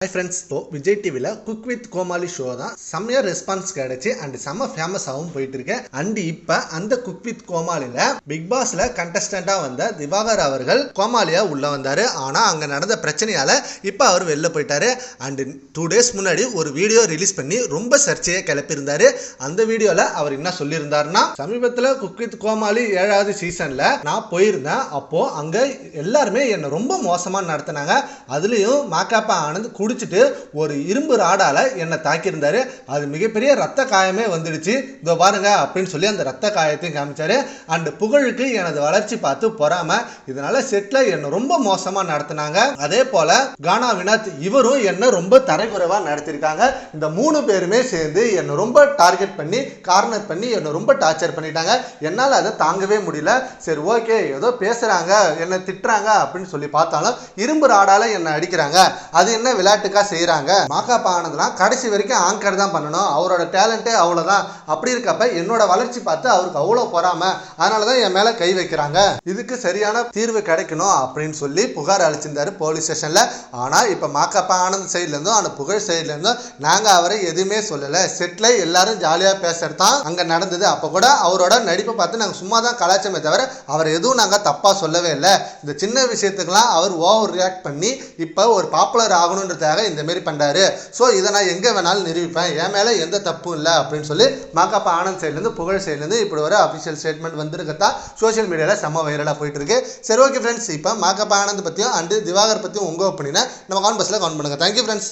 Hi friends, Vijay டிவில cook with Comali show தான் செம்மையா ரெஸ்பான்ஸ் கிடைச்சு அண்ட் செம்ம ஃபேமஸாகவும் போயிட்டு இருக்கு. அண்ட் இப்ப அந்த குக் வித் கோமாளில பிக் பாஸ்ல கண்டஸ்டண்டா வந்த திவாகர் அவர்கள் கோமாளியா உள்ள வந்தாரு. ஆனா அங்க நடந்த பிரச்சனையால இப்ப அவர் வெளில போயிட்டாரு. அண்ட் 2 days முன்னாடி ஒரு வீடியோ ரிலீஸ் பண்ணி ரொம்ப சர்ச்சையை கிளப்பியிருந்தாரு. அந்த வீடியோல அவர் என்ன சொல்லியிருந்தாருன்னா, சமீபத்துல குக் வித் கோமாளி 7வது சீசன்ல நான் போயிருந்தேன். அப்போ அங்க எல்லாருமே என்ன ரொம்ப மோசமா நடத்தினாங்க. அதுலயும் மாக்காப்பா ஆனந்த் குடிச்சிட்டு ஒரு இரும்பு ராடால என்னை தாக்கியிருந்தாரு. அது மிகப்பெரிய ரத்த காயமே வந்துடுச்சு, இதோ பாருங்க அப்படின்னு சொல்லி அந்த ரத்த காயத்தையும் காமிச்சாரு. அண்ட் புகழுக்கு எனது வளர்ச்சி பார்த்து பொறாம, இதனால செட்ல என்ன ரொம்ப மோசமா நடத்தினாங்க. அதே போல கானா வினோத் இவரும் என்ன ரொம்ப தரைக்குறைவா நடத்திருக்காங்க. இந்த 3 பேருமே சேர்ந்து என்ன ரொம்ப டார்கெட் பண்ணி கார்னர் பண்ணி என்ன ரொம்ப டார்ச்சர் பண்ணிட்டாங்க. என்னால் அதை தாங்கவே முடியல. சரி ஓகே, ஏதோ பேசுறாங்க என்ன திட்டுறாங்க அப்படின்னு சொல்லி பார்த்தாலும் இரும்பு ராடால என்ன அடிக்கிறாங்க. அது என்ன விளையாட்டுக்கா செய்யறாங்க? மாகாப்பா ஆனந்தெல்லாம் கடைசி வரைக்கும் ஆங்கர் தான் பண்ணணும், அவரோட டேலண்டே அவ்வளவுதான். அப்படி இருக்கப்ப என்னோட வளர்ச்சி பார்த்து அவருக்கு அவ்வளவு பொறாம, அதனாலதான் என் மேல கை வைக்கிறாங்க. இதுக்கு சரியான தீர்வு கிடைக்கணும் அப்படின்னு சொல்லி புகார் அளிச்சிருந்தாரு போலீஸ் ஸ்டேஷன்ல. ஆனா இப்ப மாகாப்பா ஆனந்த் சைட்ல இருந்தும் அந்த புகழ் சைட்ல இருந்தும் நாங்க அவரை எதுவுமே சொல்லல, செட்ல எல்லாரும் ஜாலியா பேசுறது தான் அங்க நடந்தது. அப்ப கூட அவரோட நடிப்பை பார்த்து நாங்க சும்மா தான் கலாச்சமே தவிர அவர் எதுவும் நாங்க தப்பா சொல்லவே இல்லை. இந்த சின்ன விஷயத்துக்கெல்லாம் அவர் ஓவர் ரியாக்ட் பண்ணி இப்ப ஒரு பாப்புலர் ஆகணுன்றதுக்காக இந்த மாதிரி பண்றாரு. ஸோ இதை நான் எங்க வேணாலும் நிரூபிப்பேன், என் மேல எந்த தப்பும் இல்லை அப்படின்னு சொல்லி மாகாப்பா ஆனந்த் சைட்லேருந்து புகழ் சைட்லேருந்து இப்படி ஒரு அஃபிஷியல் ஸ்டேட்மெண்ட் வந்திருக்கத்தான் சோஷியல் மீடியால செம்ம வைரலாக போயிட்டு இருக்கு. சரி ஓகே ஃப்ரெண்ட்ஸ், இப்போ மாகாப்பா ஆனந்த் பற்றியும் அண்டு திவாகர் பற்றியும் உங்க ஒப்பீனியனை நம்ம கமெண்ட் பாக்ஸில் கமெண்ட் பண்ணுங்க. Thank you friends.